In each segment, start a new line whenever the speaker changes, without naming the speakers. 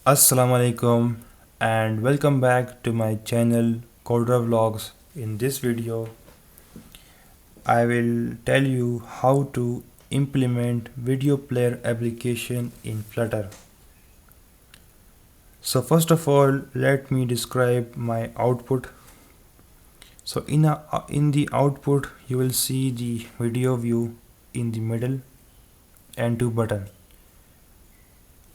Assalamu alaikum and welcome back to my channel Coder Vlogs. In this video I will tell you how to implement video player application in Flutter. So first of all, let me describe my output. So in the output you will see the video view in the middle and two buttons.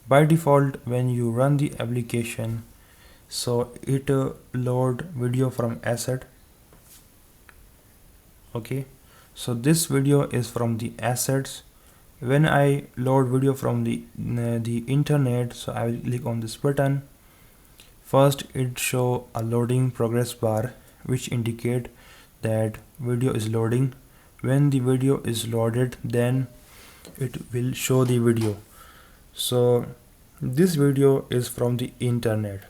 By default, when you run the application, so it load video from asset. Okay, so this video is from the assets. When I load video from the internet, so I will click on this button. First it show a loading progress bar which indicate that video is loading. When the video is loaded, then it will show the video. So this video is from the internet.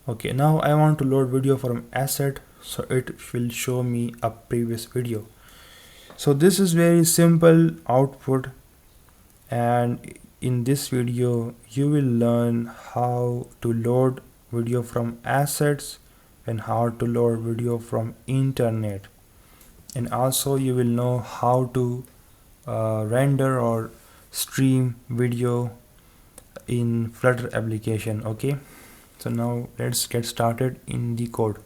Okay, now I want to load video from asset, so it will show me a previous video. So this is very simple output, and in this video you will learn how to load video from assets and how to load video from internet, and also you will know how to render or stream video in Flutter application. Okay, so now let's get started in the code.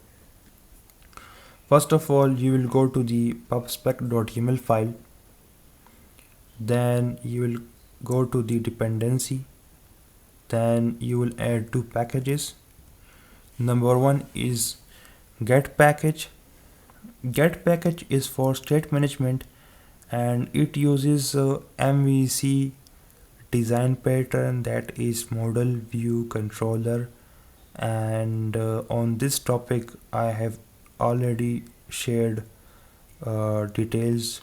First of all, you will go to the pubspec.yaml file, then you will go to the dependency, then you will add two packages. Number one is get package. Get package is for state management and it uses MVC design pattern, that is model view controller, and on this topic I have already shared details.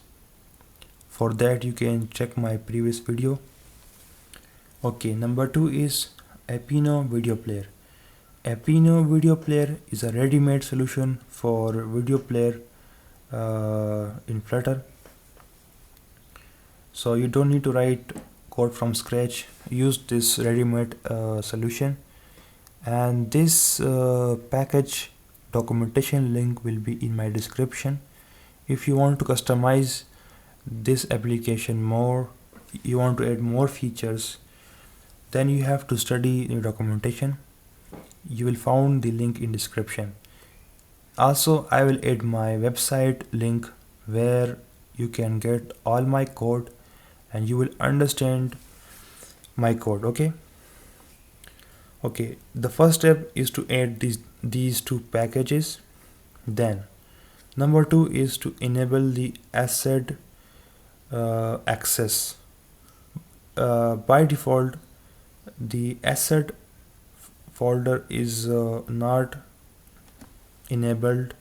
For that you can check my previous video. Okay, number two is Apino video player. Apino video player is a ready-made solution for video player in Flutter. So you don't need to write code from scratch. Use this ready-made solution, and this package documentation link will be in my description. If you want to customize this application more, you want to add more features, then you have to study the documentation. You will find the link in description. Also, I will add my website link where you can get all my code and you will understand my code. Okay, the first step is to add these two packages. Then number two is to enable the asset access. By default, the asset folder is not enabled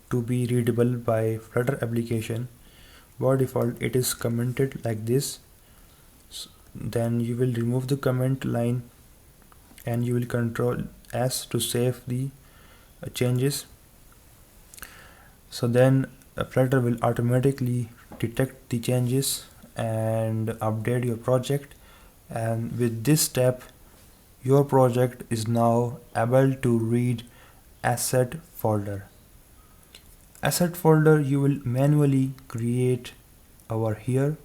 to be readable by Flutter application. By default it is commented like this. Then you will remove the comment line and you will control S to save the changes. So then Flutter will automatically detect the changes and update your project, and with this step your project is now able to read asset folder. Asset folder you will manually create over here,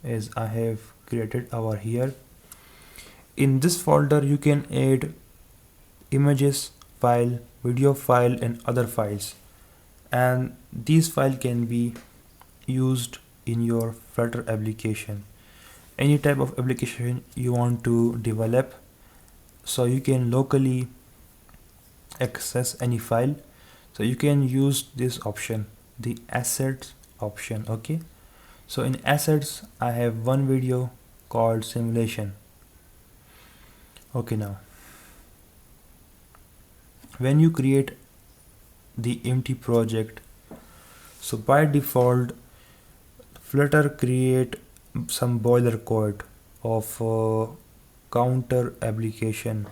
as I have created over here. In this folder you can add images file, video file and other files, and these files can be used in your Flutter application. Any type of application you want to develop, so you can locally access any file, so you can use this option, the assets option. Okay, so in assets I have one video called simulation. Okay, now when you create the empty project, so by default Flutter create some boiler code of counter application.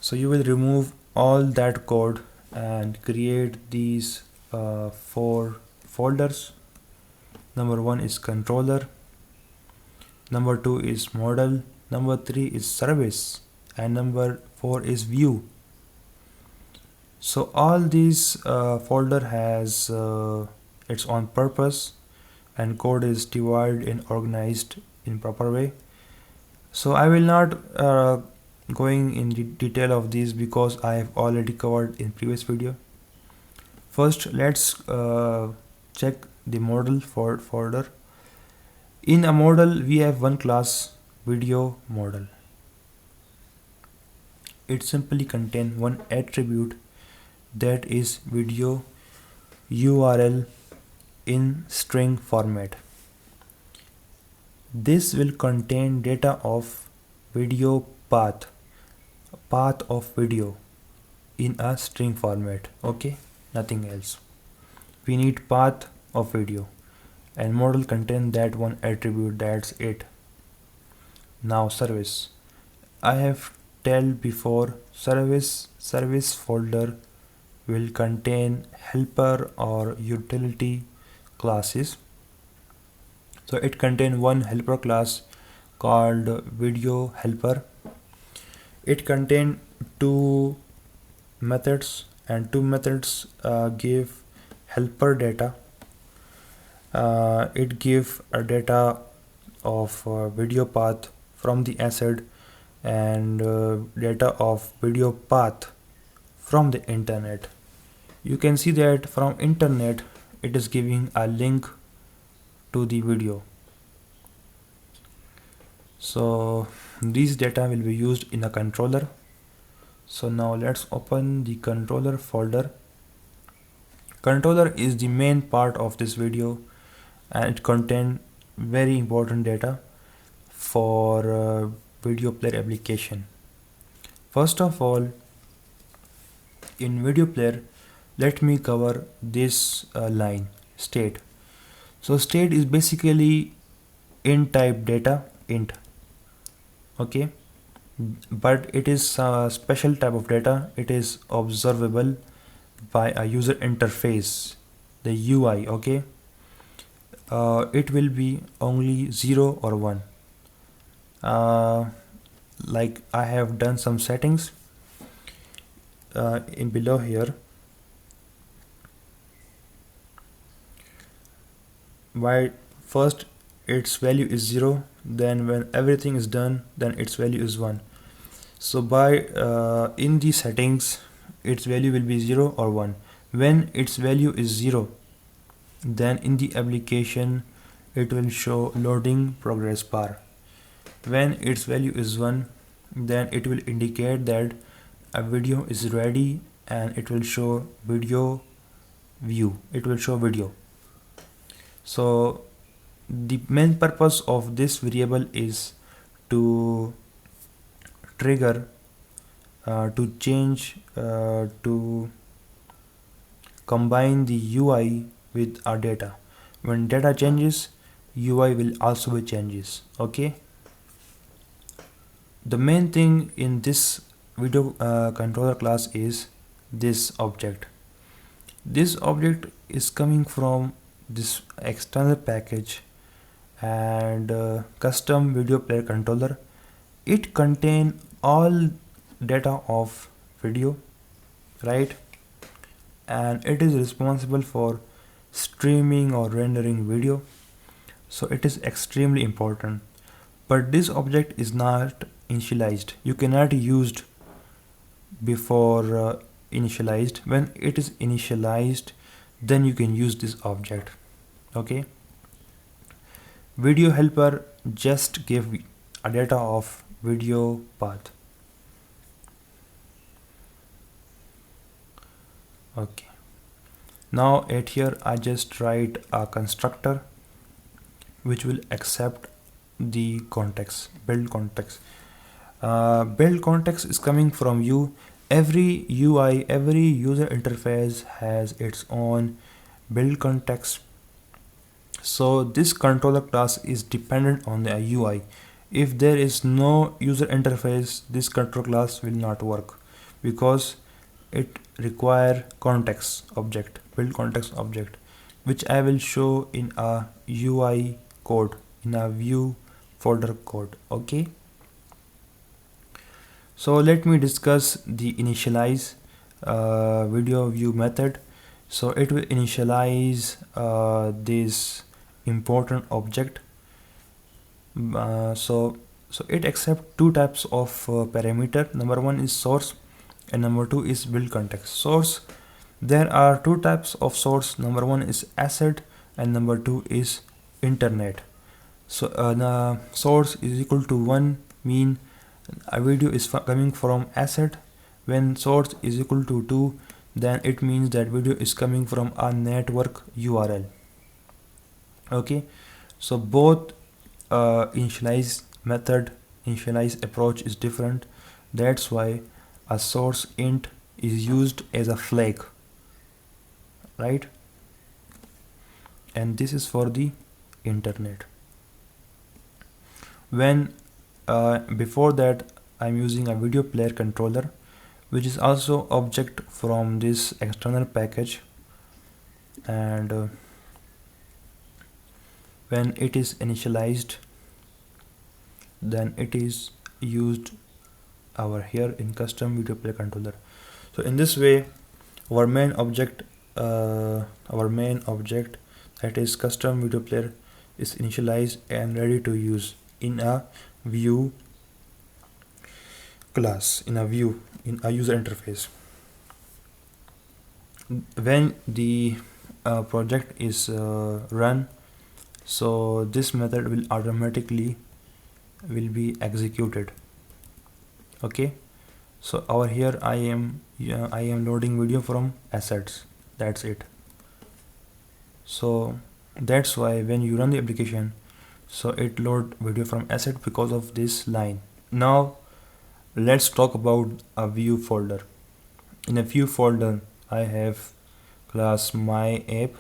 So you will remove all that code and create these four folders. Number one is controller, number two is model, number 3 is service, and number 4 is view. So all these folder has its own purpose, and code is divided and organized in proper way. So I will not going in detail of these because I have already covered in previous video. First, let's check the model folder. In a model, we have one class, video model. It simply contains one attribute, that is video URL in string format. This will contain data of video path of video in a string format. Okay, nothing else. We need path of video, and model contain that one attribute. That's it. Now service. I have told before, service folder will contain helper or utility classes. So it contains one helper class called video helper. It contains two methods, and two methods give helper data. It gives a data of video path from the asset, and data of video path from the internet. You can see that from internet it is giving a link to the video. So these data will be used in a controller. So now let's open the controller folder. Controller is the main part of this video, and it contains very important data for video player application. First of all, in video player, let me cover this line, state. So state is basically int type data, int. Okay, but it is a special type of data. It is observable by a user interface, the UI. Okay, it will be only 0 or 1. Like I have done some settings in below here. By first its value is 0, then when everything is done, then its value is 1. So by in the settings, its value will be 0 or 1. When its value is 0, then in the application it will show loading progress bar. When its value is 1, then it will indicate that a video is ready, and it will show video view. It will show video. So the main purpose of this variable is to trigger to change to combine the UI with our data. When data changes, UI will also be changes. Okay, the main thing in this video controller class is this object. This object is coming from this external package and custom video player controller. It contains all data of video, right? And it is responsible for streaming or rendering video. So it is extremely important. But this object is not initialized. You cannot use it before initialized. When it is initialized, then you can use this object. Okay, video helper just give a data of video path. Okay, now at here I just write a constructor which will accept the context, build context. Build context is coming from you. Every UI, every user interface has its own build context. So this controller class is dependent on the UI. If there is no user interface, this control class will not work because it require context object, build context object, which I will show in a UI code, in a view folder code. Okay, So let me discuss the initialize video view method. So it will initialize this important object. So it accepts two types of parameter. Number one is source and number two is build context. Source, there are two types of source. Number one is asset and number two is internet. So the source is equal to 1 mean a video is coming from asset. When source is equal to 2, then it means that video is coming from a network URL. Okay, so both initialize approach is different. That's why a source int is used as a flag, right? And this is for the internet. When before that I'm using a video player controller, which is also object from this external package, and when it is initialized, then it is used over here in custom video player controller. So in this way, our main object that is custom video player is initialized and ready to use in a view class, in a user interface. When the project is run, so this method will automatically be executed. Okay, so over here I am loading video from assets. That's it. So that's why when you run the application, so it load video from asset because of this line. Now let's talk about a view folder. In a view folder, I have class my app.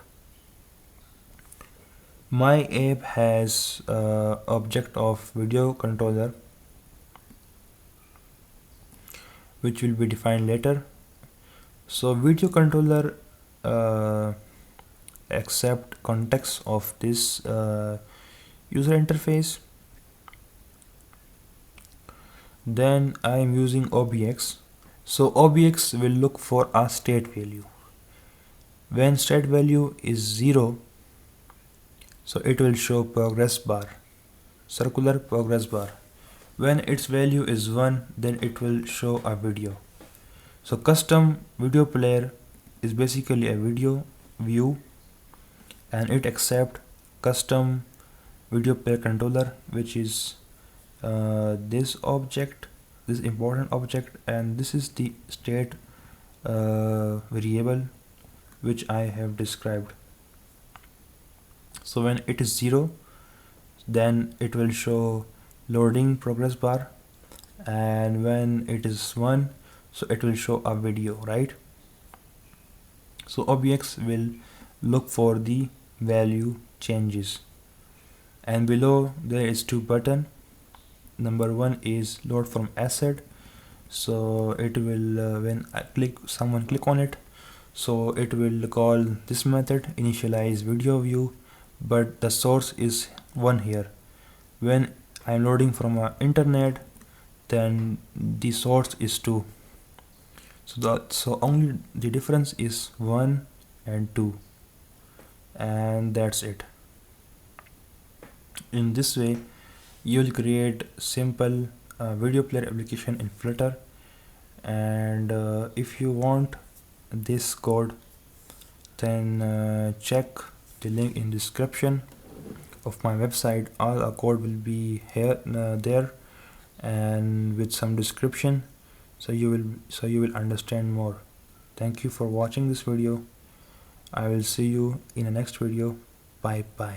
My app has object of video controller, which will be defined later. So video controller accept context of this user interface. Then I am using OBX. So OBX will look for a state value. When state value is 0, so it will show progress bar, circular progress bar. When its value is 1, then it will show a video. So custom video player is basically a video view, and it accepts custom video player controller, which is this object, this important object, and this is the state variable which I have described. So when it is 0, then it will show loading progress bar, and when it is 1, so it will show a video, right? So OBX will look for the value changes, and below there is two button. Number one is load from asset. So it will when someone click on it, so it will call this method initialize video view, but the source is 1 here. When I'm loading from internet, then the source is 2. So only the difference is 1 and 2, and that's it. In this way, you will create simple video player application in Flutter. And if you want this code, then check the link in description of my website. All our code will be here there, and with some description, so you will understand more. Thank you for watching this video. I will see you in the next video. Bye bye.